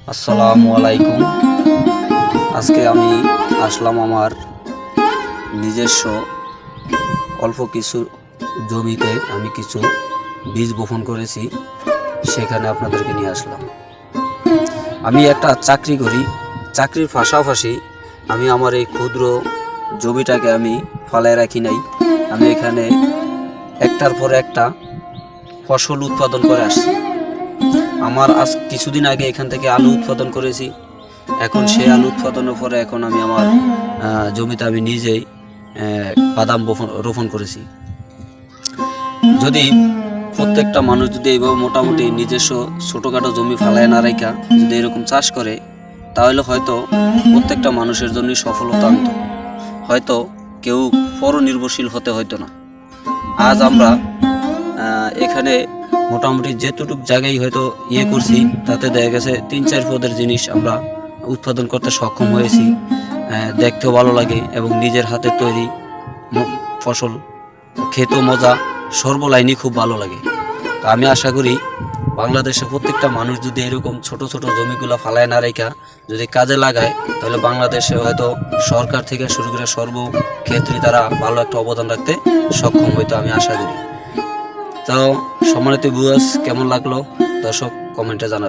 আসসালামু আলাইকুম। আজকে আমি আসলাম আমার নিজস্ব অল্প কিছু জমিতে আমি কিছু বীজ বপন করেছি, সেখানে আপনাদেরকে নিয়ে আসলাম। আমি একটা চাকরি করি, চাকরির পাশাপাশি আমি আমার এই ক্ষুদ্র জমিটাকে আমি ফালায় রাখি নাই। আমি এখানে একটার পর একটা ফসল উৎপাদন করে আসছি। আমার আজ কিছুদিন আগে এখান থেকে আলু উৎপাদন করেছি। এখন সেই আলু উৎপাদনের পরে এখন আমি আমার জমিতে আমি নিজেই বাদাম রোপণ করেছি। যদি প্রত্যেকটা মানুষ যদি এইভাবে মোটামুটি নিজস্ব ছোটোখাটো জমি ফালায় না রেখা যদি এরকম চাষ করে, তাহলে হয়তো প্রত্যেকটা মানুষের জন্যই সফলতা আনত। হয়তো কেউ পরনির্ভরশীল হতে হইতো না। আজ আমরা এখানে মোটামুটি যেটুকু জায়গায় হয়তো করছি, তাতে দেখা গেছে 3-4 পদের জিনিস আমরা উৎপাদন করতে সক্ষম হয়েছি। দেখতেও ভালো লাগে এবং নিজের হাতে তৈরি ফসল খেতেও মজা, সর্বলাইনই খুব ভালো লাগে। তো আমি আশা করি বাংলাদেশে প্রত্যেকটা মানুষ যদি এরকম ছোট ছোট জমিগুলো ফালায় না রেখা যদি কাজে লাগায়, তাহলে বাংলাদেশে হয়তো সরকার থেকে শুরু করে সর্বক্ষেত্রে তারা ভালো একটা অবদান রাখতে সক্ষম হইতো, আমি আশা করি। তো সম্মানিত ভিউয়ার্স, কেমন লাগলো দর্শক কমেন্টে জানাবেন।